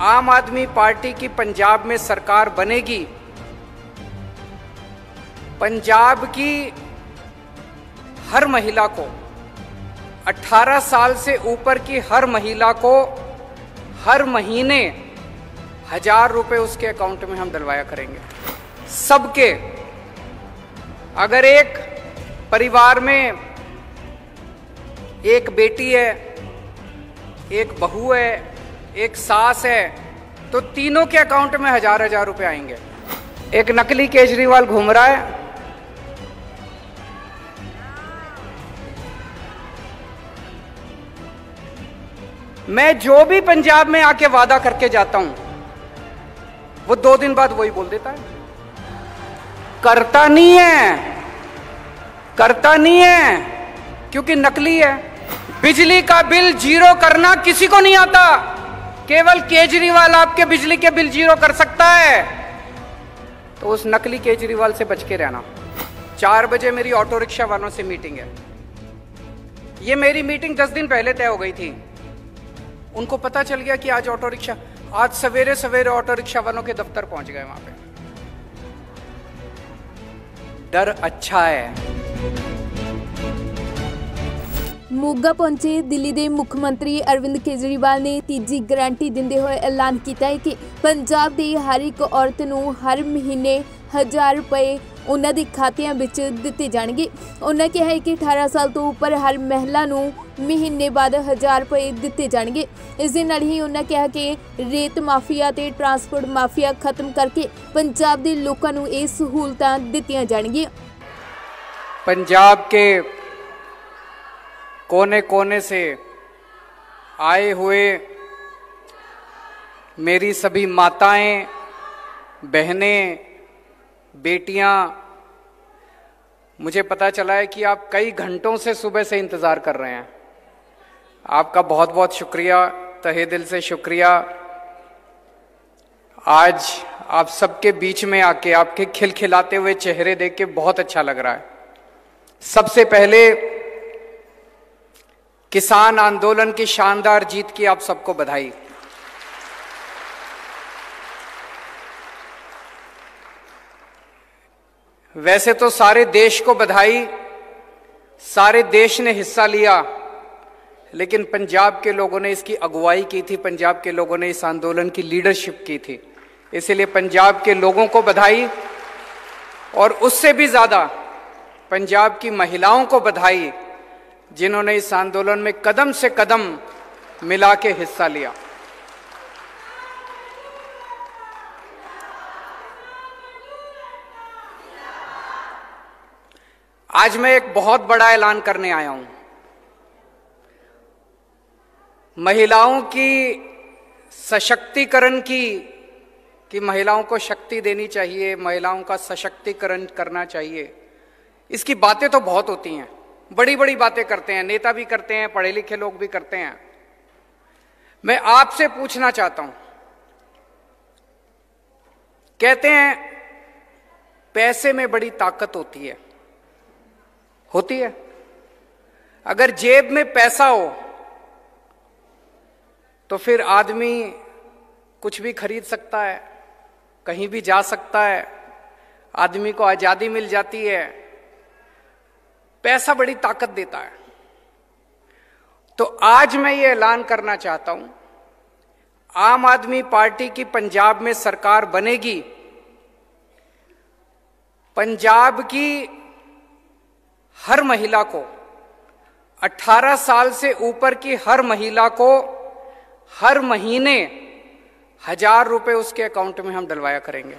आम आदमी पार्टी की पंजाब में सरकार बनेगी, पंजाब की हर महिला को, 18 साल से ऊपर की हर महिला को हर महीने 1000 रुपए उसके अकाउंट में हम डलवाया करेंगे। सबके, अगर एक परिवार में एक बेटी है, एक बहू है, एक सास है, तो तीनों के अकाउंट में 1000 रुपए आएंगे। एक नकली केजरीवाल घूम रहा है, मैं जो भी पंजाब में आके वादा करके जाता हूं वो 2 दिन बाद वही बोल देता है। करता नहीं है, करता नहीं है, क्योंकि नकली है। बिजली का बिल जीरो करना किसी को नहीं आता, केवल केजरीवाल आपके बिजली के बिल जीरो कर सकता है। तो उस नकली केजरीवाल से बच के रहना। 4 बजे मेरी ऑटो रिक्शा वालों से मीटिंग है। ये मेरी मीटिंग 10 दिन पहले तय हो गई थी। उनको पता चल गया कि आज सवेरे सवेरे ऑटो रिक्शा वालों के दफ्तर पहुंच गए। वहां पे डर अच्छा है। मोगा पहुंचे दिल्ली के मुख्य मंत्री अरविंद केजरीवाल ने तीजी गारंटी देंदे हुए ऐलान किया है कि पंजाब की हर एक औरत को हर महीने 1000 रुपए उन्हां दे खातिਆਂ ਵਿੱਚ ਦਿੱਤੇ जाणगे। उन्होंने कहा है कि 18 साल तो उपर हर महिला को महीने बाद 1000 रुपए ਦਿੱਤੇ जाणगे। इस दे नाल ही उन्होंने कहा कि रेत माफिया ते ट्रांसपोर्ट माफिया खत्म करके पंजाब के लोगों को ये सहूलतां दित्तियां जाणगियां। पंजाब के कोने कोने से आए हुए मेरी सभी माताएं, बहनें, बेटियां, मुझे पता चला है कि आप कई घंटों से सुबह से इंतजार कर रहे हैं। आपका बहुत बहुत शुक्रिया, तहे दिल से शुक्रिया। आज आप सबके बीच में आके आपके खिलखिलाते हुए चेहरे देख के बहुत अच्छा लग रहा है। सबसे पहले किसान आंदोलन की शानदार जीत की आप सबको बधाई। वैसे तो सारे देश को बधाई, सारे देश ने हिस्सा लिया, लेकिन पंजाब के लोगों ने इसकी अगुवाई की थी, पंजाब के लोगों ने इस आंदोलन की लीडरशिप की थी। इसलिए पंजाब के लोगों को बधाई, और उससे भी ज्यादा पंजाब की महिलाओं को बधाई जिन्होंने इस आंदोलन में कदम से कदम मिला के हिस्सा लिया। आज मैं एक बहुत बड़ा ऐलान करने आया हूं। महिलाओं की सशक्तिकरण की, कि महिलाओं को शक्ति देनी चाहिए, महिलाओं का सशक्तिकरण करना चाहिए। इसकी बातें तो बहुत होती हैं, बड़ी बड़ी बातें करते हैं, नेता भी करते हैं, पढ़े लिखे लोग भी करते हैं। मैं आपसे पूछना चाहता हूं, कहते हैं पैसे में बड़ी ताकत होती है, होती है। अगर जेब में पैसा हो तो फिर आदमी कुछ भी खरीद सकता है, कहीं भी जा सकता है, आदमी को आजादी मिल जाती है। पैसा बड़ी ताकत देता है। तो आज मैं ये ऐलान करना चाहता हूं, आम आदमी पार्टी की पंजाब में सरकार बनेगी, पंजाब की हर महिला को, 18 साल से ऊपर की हर महिला को हर महीने 1000 रुपए उसके अकाउंट में हम डलवाया करेंगे।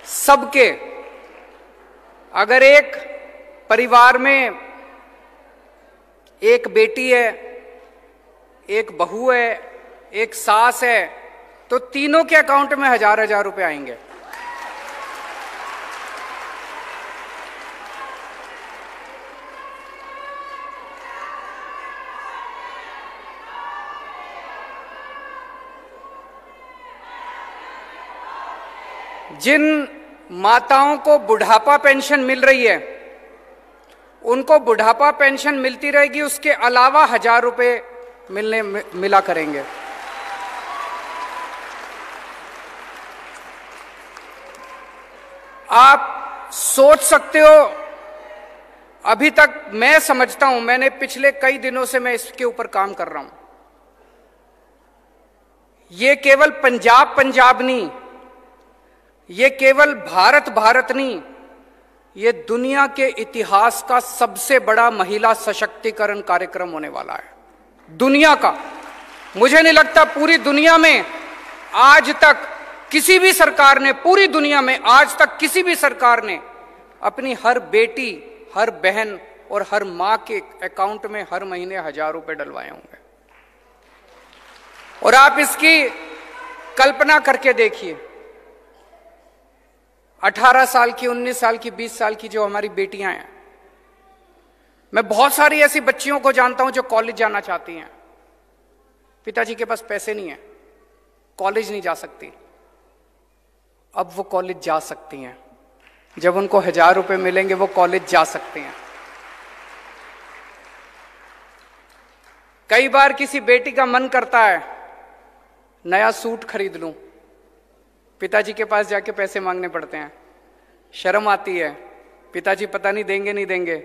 सबके, अगर एक परिवार में एक बेटी है, एक बहू है, एक सास है, तो तीनों के अकाउंट में 1000 रुपए आएंगे। जिन माताओं को बुढ़ापा पेंशन मिल रही है उनको बुढ़ापा पेंशन मिलती रहेगी, उसके अलावा 1000 रुपए मिला करेंगे। आप सोच सकते हो, अभी तक मैं समझता हूं, मैंने पिछले कई दिनों से मैं इसके ऊपर काम कर रहा हूं, ये केवल पंजाब नहीं, ये केवल भारत नहीं, ये दुनिया के इतिहास का सबसे बड़ा महिला सशक्तिकरण कार्यक्रम होने वाला है, दुनिया का। मुझे नहीं लगता पूरी दुनिया में आज तक किसी भी सरकार ने, पूरी दुनिया में आज तक किसी भी सरकार ने अपनी हर बेटी, हर बहन और हर मां के अकाउंट में हर महीने 1000 रुपए डलवाए होंगे। और आप इसकी कल्पना करके देखिए, 18 साल की, 19 साल की, 20 साल की जो हमारी बेटियां हैं, मैं बहुत सारी ऐसी बच्चियों को जानता हूं जो कॉलेज जाना चाहती हैं, पिताजी के पास पैसे नहीं है, कॉलेज नहीं जा सकती। अब वो कॉलेज जा सकती हैं, जब उनको 1000 रुपए मिलेंगे वो कॉलेज जा सकते हैं। कई बार किसी बेटी का मन करता है नया सूट खरीद लूं, पिताजी के पास जाके पैसे मांगने पड़ते हैं, शर्म आती है, पिताजी पता नहीं देंगे नहीं देंगे।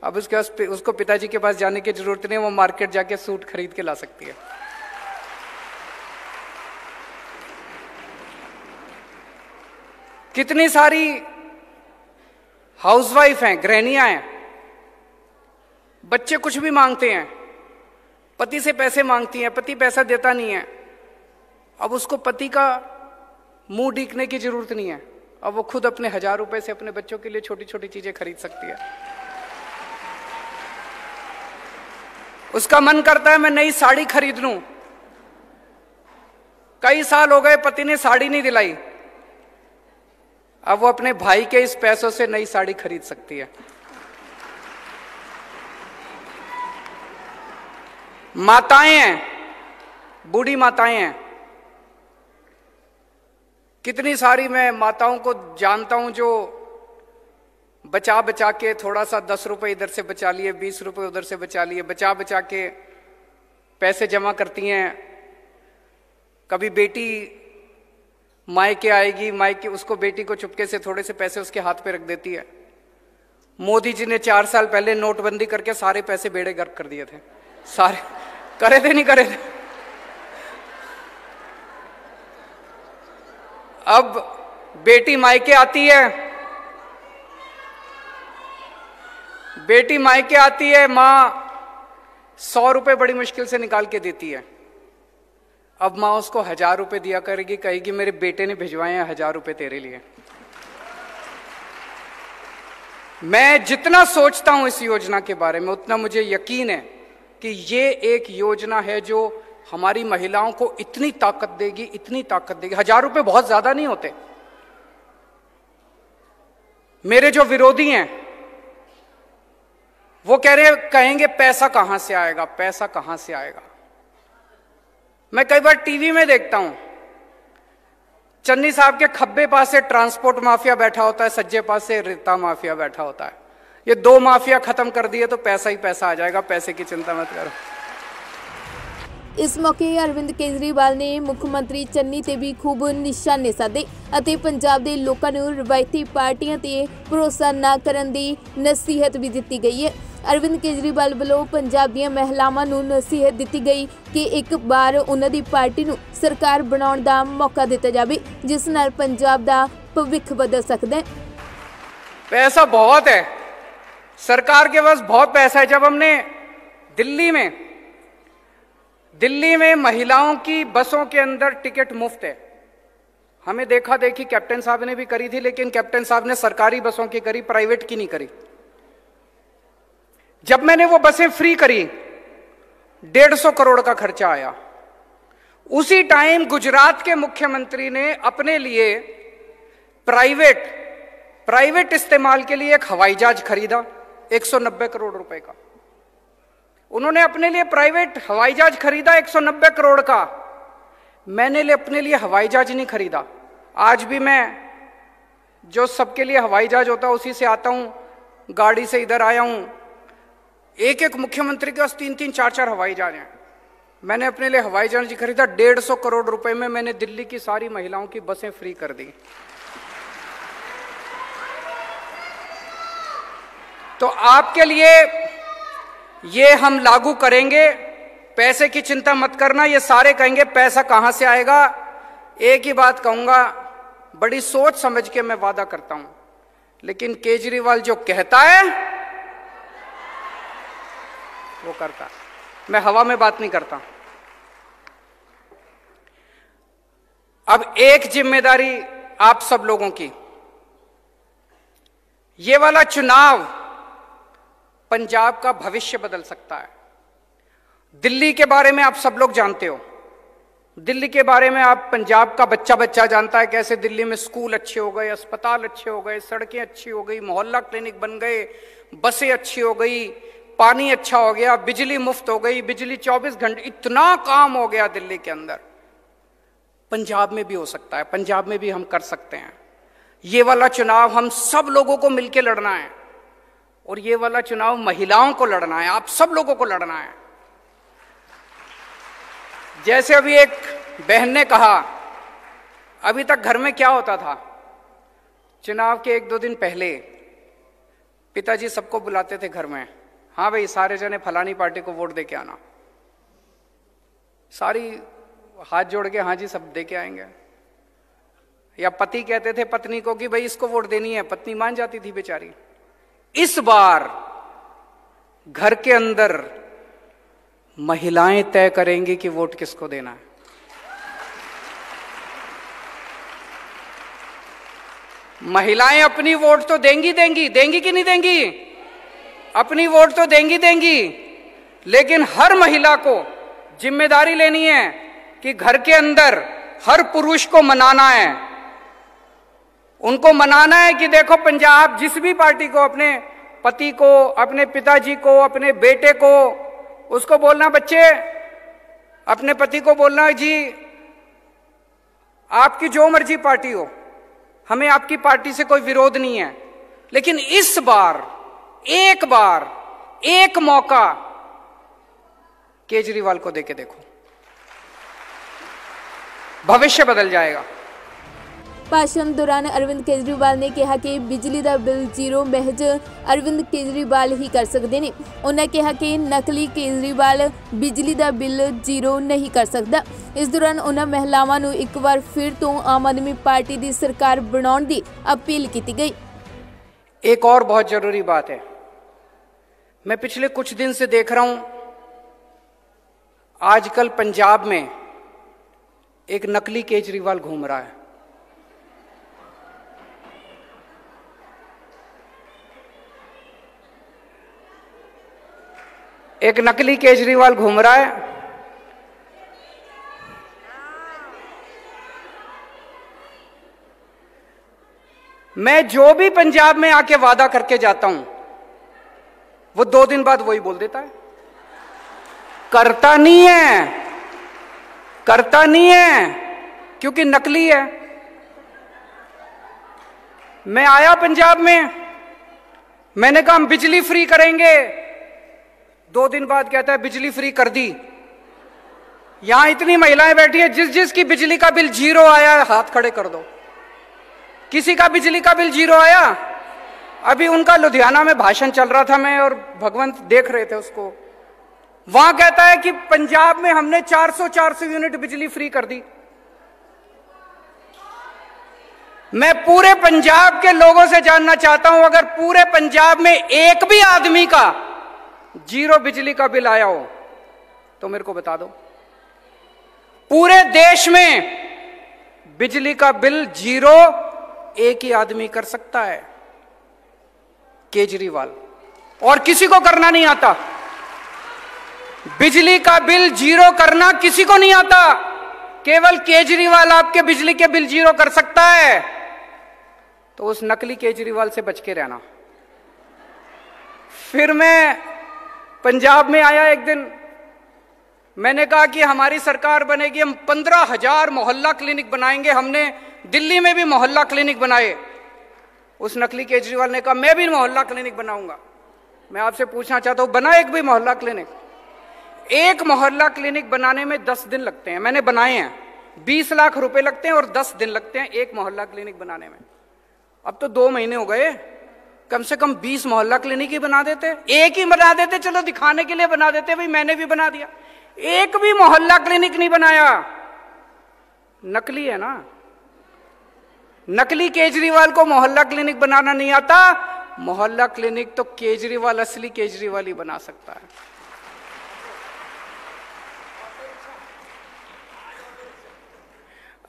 अब उसको पिताजी के पास जाने की जरूरत नहीं, वो मार्केट जाके सूट खरीद के ला सकती है। कितनी सारी हाउसवाइफ हैं, गृहिणियां हैं, बच्चे कुछ भी मांगते हैं, पति से पैसे मांगती हैं, पति पैसा देता नहीं है, अब उसको पति का मुंह देखने की जरूरत नहीं है, अब वो खुद अपने 1000 रुपए से अपने बच्चों के लिए छोटी छोटी चीजें खरीद सकती है। उसका मन करता है मैं नई साड़ी खरीद लूं, कई साल हो गए पति ने साड़ी नहीं दिलाई, अब वो अपने भाई के इस पैसों से नई साड़ी खरीद सकती है। माताएं हैं, बूढ़ी माताएं हैं, कितनी सारी मैं माताओं को जानता हूं जो बचा बचा के थोड़ा सा 10 रुपए इधर से बचा लिए, 20 रुपए उधर से बचा लिए, बचा बचा के पैसे जमा करती हैं। कभी बेटी मायके आएगी, मायके उसको बेटी को चुपके से थोड़े से पैसे उसके हाथ पे रख देती है। मोदी जी ने 4 साल पहले नोटबंदी करके सारे पैसे बेड़े गर्क कर दिए थे, सारे करे थे नहीं करे थे। अब बेटी मायके आती है, बेटी मायके आती है, मां 100 रुपए बड़ी मुश्किल से निकाल के देती है, अब मां उसको 1000 रुपए दिया करेगी, कहेगी मेरे बेटे ने भिजवाए हैं 1000 रुपए तेरे लिए। मैं जितना सोचता हूं इस योजना के बारे में उतना मुझे यकीन है कि ये एक योजना है जो हमारी महिलाओं को इतनी ताकत देगी, इतनी ताकत देगी। 1000 रुपए बहुत ज्यादा नहीं होते। मेरे जो विरोधी हैं वो कहेंगे पैसा कहां से आएगा, पैसा कहां से आएगा। मैं कई बार टीवी में देखता हूं, चन्नी साहब के खब्बे पास से ट्रांसपोर्ट माफिया बैठा होता है, सज्जे पास से रेता माफिया बैठा होता है। ये 2 माफिया खत्म कर दिए तो पैसा ही पैसा आ जाएगा, पैसे की चिंता मत करो। इस मौके अरविंद केजरीवाल ने मुख्य मंत्री चन्नी ते भी खूब निशाने साधे ਅਤੇ ਪੰਜਾਬ ਦੇ ਲੋਕਾਂ ਨੂੰ ਰਵਾਇਤੀ ਪਾਰਟੀਆਂ ਤੇ ਭਰੋਸਾ ਨਾ ਕਰਨ ਦੀ ਨਸੀਹਤ ਵੀ ਦਿੱਤੀ ਗਈ ਹੈ। अरविंद केजरीवाल ਵੱਲੋਂ ਪੰਜਾਬ ਦੀਆਂ ਮਹਿਲਾਵਾਂ ਨੂੰ ਨਸੀਹਤ ਦਿੱਤੀ ਗਈ ਕਿ ਇੱਕ ਵਾਰ ਉਹਨਾਂ ਦੀ ਪਾਰਟੀ ਨੂੰ ਸਰਕਾਰ ਬਣਾਉਣ ਦਾ ਮੌਕਾ ਦਿੱਤਾ ਜਾਵੇ ਜਿਸ ਨਾਲ ਪੰਜਾਬ ਦਾ ਭਵਿੱਖ ਬਦਲ ਸਕਦਾ है। पैसा बहुत है, सरकार के पास बहुत पैसा है। जब हमने दिल्ली में महिलाओं की बसों के अंदर टिकट मुफ्त है, हमें देखा देखी कैप्टन साहब ने भी करी थी, लेकिन कैप्टन साहब ने सरकारी बसों की करी, प्राइवेट की नहीं करी। जब मैंने वो बसें फ्री करी 150 करोड़ का खर्चा आया। उसी टाइम गुजरात के मुख्यमंत्री ने अपने लिए प्राइवेट इस्तेमाल के लिए एक हवाई जहाज खरीदा 190 करोड़ रुपए का। उन्होंने अपने लिए प्राइवेट हवाई जहाज खरीदा 190 करोड़ का। मैंने अपने लिए हवाई जहाज नहीं खरीदा। आज भी मैं जो सबके लिए हवाई जहाज होता है उसी से आता हूं, गाड़ी से इधर आया हूं। एक एक मुख्यमंत्री के पास 3-3, 4-4 हवाई जहाज हैं। मैंने अपने लिए हवाई जहाज खरीदा, 150 करोड़ रुपए में मैंने दिल्ली की सारी महिलाओं की बसें फ्री कर दी। तो आपके लिए ये हम लागू करेंगे। पैसे की चिंता मत करना। ये सारे कहेंगे पैसा कहां से आएगा। एक ही बात कहूंगा, बड़ी सोच समझ के मैं वादा करता हूं, लेकिन केजरीवाल जो कहता है वो करता है। मैं हवा में बात नहीं करता। अब एक जिम्मेदारी आप सब लोगों की, ये वाला चुनाव पंजाब का भविष्य बदल सकता है। दिल्ली के बारे में आप सब लोग जानते हो। दिल्ली के बारे में आप पंजाब का बच्चा बच्चा जानता है कैसे दिल्ली में स्कूल अच्छे हो गए, अस्पताल अच्छे हो गए, सड़कें अच्छी हो गई, मोहल्ला क्लिनिक बन गए, बसें अच्छी हो गई, पानी अच्छा हो गया, बिजली मुफ्त हो गई, बिजली 24 घंटे, इतना काम हो गया दिल्ली के अंदर। पंजाब में भी हो सकता है, पंजाब में भी हम कर सकते हैं। ये वाला चुनाव हम सब लोगों को मिलकर लड़ना है, और ये वाला चुनाव महिलाओं को लड़ना है, आप सब लोगों को लड़ना है। जैसे अभी एक बहन ने कहा, अभी तक घर में क्या होता था, चुनाव के 1-2 दिन पहले पिताजी सबको बुलाते थे घर में, हाँ भाई सारे जने फलानी पार्टी को वोट दे के आना। सारी हाथ जोड़ के हाँ जी सब दे के आएंगे। या पति कहते थे पत्नी को कि भाई इसको वोट देनी है, पत्नी मान जाती थी बेचारी। इस बार घर के अंदर महिलाएं तय करेंगी कि वोट किसको देना है। महिलाएं अपनी वोट तो देंगी कि नहीं देंगी? अपनी वोट तो देंगी, लेकिन हर महिला को जिम्मेदारी लेनी है कि घर के अंदर हर पुरुष को मनाना है। उनको मनाना है कि देखो पंजाब जिस भी पार्टी को, अपने पति को, अपने पिताजी को, अपने बेटे को, उसको बोलना, बच्चे अपने पति को बोलना, जी आपकी जो मर्जी पार्टी हो, हमें आपकी पार्टी से कोई विरोध नहीं है, लेकिन इस बार एक मौका केजरीवाल को देके देखो, भविष्य बदल जाएगा। भाषण दौरान अरविंद केजरीवाल ने कहा कि बिजली का बिल जीरो महज अरविंद केजरीवाल ही कर सकते हैं। उन्होंने कहा कि नकली केजरीवाल बिजली का बिल जीरो नहीं कर सकता। इस दौरान उन्होंने महिलावां नूं एक बार फिर तो आम आदमी पार्टी की सरकार बनाउण दी अपील की गई। एक और बहुत जरूरी बात है, मैं पिछले कुछ दिन से देख रहा हूं, आजकल पंजाब में एक नकली केजरीवाल घूम रहा है। एक नकली केजरीवाल घूम रहा है। मैं जो भी पंजाब में आके वादा करके जाता हूं, वो 2 दिन बाद वही बोल देता है। करता नहीं है क्योंकि नकली है। मैं आया पंजाब में, मैंने कहा हम बिजली फ्री करेंगे, 2 दिन बाद कहता है बिजली फ्री कर दी। यहां इतनी महिलाएं बैठी हैं, जिसकी बिजली का बिल जीरो आया है हाथ खड़े कर दो। किसी का बिजली का बिल जीरो आया? अभी उनका लुधियाना में भाषण चल रहा था, मैं और भगवंत देख रहे थे उसको। वहां कहता है कि पंजाब में हमने 400 यूनिट बिजली फ्री कर दी। मैं पूरे पंजाब के लोगों से जानना चाहता हूं, अगर पूरे पंजाब में एक भी आदमी का जीरो बिजली का बिल आया हो तो मेरे को बता दो। पूरे देश में बिजली का बिल जीरो एक ही आदमी कर सकता है, केजरीवाल, और किसी को करना नहीं आता। बिजली का बिल जीरो करना किसी को नहीं आता, केवल केजरीवाल आपके बिजली के बिल जीरो कर सकता है। तो उस नकली केजरीवाल से बच के रहना। फिर मैं पंजाब में आया एक दिन, मैंने कहा कि हमारी सरकार बनेगी, हम 15,000 मोहल्ला क्लिनिक बनाएंगे। हमने दिल्ली में भी मोहल्ला क्लिनिक बनाए, उस नकली केजरीवाल ने कहा मैं भी मोहल्ला क्लिनिक बनाऊंगा। मैं आपसे पूछना चाहता हूं, बना एक भी मोहल्ला क्लिनिक? एक मोहल्ला क्लिनिक बनाने में 10 दिन लगते हैं, मैंने बनाए हैं। 20 लाख रुपए लगते हैं और 10 दिन लगते हैं एक मोहल्ला क्लिनिक बनाने में। अब तो 2 महीने हो गए, कम से कम 20 मोहल्ला क्लिनिक ही बना देते। एक ही बना देते, चलो दिखाने के लिए बना देते, भाई मैंने भी बना दिया। एक भी मोहल्ला क्लिनिक नहीं बनाया। नकली है ना। नकली केजरीवाल को मोहल्ला क्लिनिक बनाना नहीं आता। मोहल्ला क्लिनिक तो केजरीवाल, असली केजरीवाल ही बना सकता है।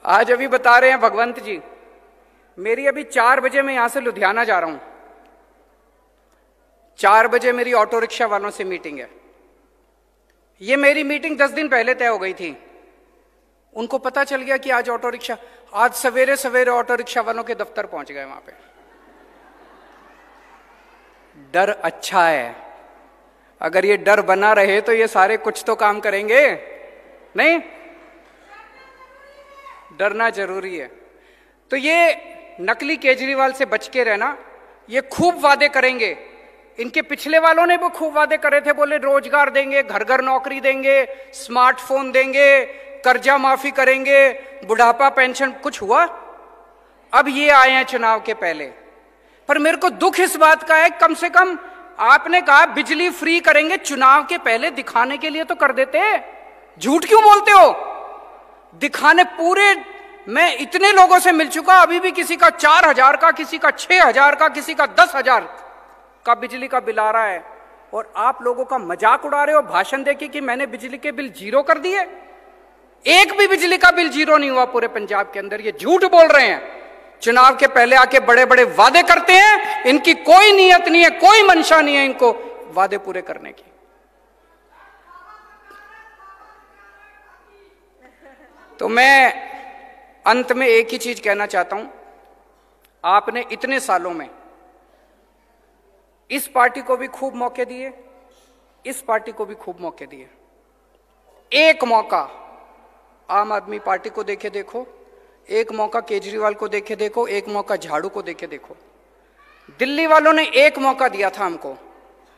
आज अभी बता रहे हैं भगवंत जी, मेरी अभी 4 बजे मैं यहां से लुधियाना जा रहा हूं। 4 बजे मेरी ऑटो रिक्शा वालों से मीटिंग है। ये मेरी मीटिंग 10 दिन पहले तय हो गई थी। उनको पता चल गया कि आज ऑटो रिक्शा, आज सवेरे सवेरे ऑटो रिक्शा वालों के दफ्तर पहुंच गए। वहां पे डर अच्छा है। अगर ये डर बना रहे तो ये सारे कुछ तो काम करेंगे नहीं। डरना जरूरी है। तो ये नकली केजरीवाल से बच के रहना। ये खूब वादे करेंगे। इनके पिछले वालों ने वो खूब वादे करे थे, बोले रोजगार देंगे, घर घर नौकरी देंगे, स्मार्टफोन देंगे, कर्जा माफी करेंगे, बुढ़ापा पेंशन। कुछ हुआ? अब ये आए हैं चुनाव के पहले। पर मेरे को दुख इस बात का है, कम से कम आपने कहा बिजली फ्री करेंगे, चुनाव के पहले दिखाने के लिए तो कर देते। झूठ क्यों बोलते हो? दिखाने पूरे, मैं इतने लोगों से मिल चुका, अभी भी किसी का 4,000 का, किसी का 6,000 का, किसी का 10,000 का बिजली का बिल आ रहा है। और आप लोगों का मजाक उड़ा रहे हो भाषण देके कि मैंने बिजली के बिल 0 कर दिए। एक भी बिजली का बिल 0 नहीं हुआ पूरे पंजाब के अंदर। ये झूठ बोल रहे हैं। चुनाव के पहले आके बड़े बड़े वादे करते हैं। इनकी कोई नियत नहीं है, कोई मंशा नहीं है इनको वादे पूरे करने की। तो मैं अंत में एक ही चीज कहना चाहता हूं, आपने इतने सालों में इस पार्टी को भी खूब मौके दिए, इस पार्टी को भी खूब मौके दिए। एक मौका आम आदमी पार्टी को देके देखो, एक मौका केजरीवाल को देके देखो, एक मौका झाड़ू को देके देखो। दिल्ली वालों ने एक मौका दिया था हमको,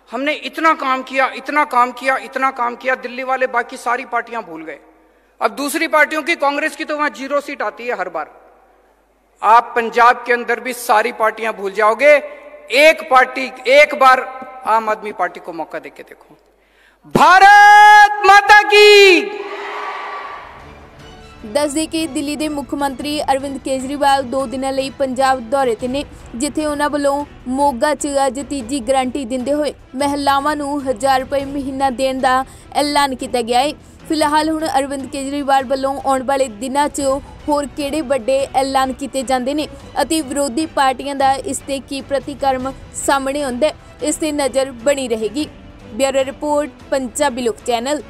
हमने इतना काम किया, इतना काम किया, इतना काम किया। दिल्ली वाले बाकी सारी पार्टियां भूल गए। अब दूसरी पार्टियों की, कांग्रेस की तो वहां 0 सीट आती है हर बार। आप पंजाब के अंदर भी सारी पार्टियां भूल जाओगे। एक पार्टी, एक बार आम आदमी पार्टी को मौका देके देखो। भारत माता की। दस दे के दिल्ली के मुख्य मंत्री अरविंद केजरीवाल 2 दिनों लिए पंजाब दौरे ते ने, जिथे उन्होंने वालों मोगा च अज तीजी गारंटी देंदे हुए महिलावां नूं 1000 रुपए महीना देने का ऐलान किया गया है। फिलहाल हुण अरविंद केजरीवाल वालों आने वाले दिनों च होर किहड़े वड्डे ऐलान किए जाते हैं अते विरोधी पार्टियां का इस ते की प्रतिक्रम सामने आउंदा है, इस ते नज़र बनी रहेगी। ब्यूरो रिपोर्ट, पंजाबी लोक चैनल।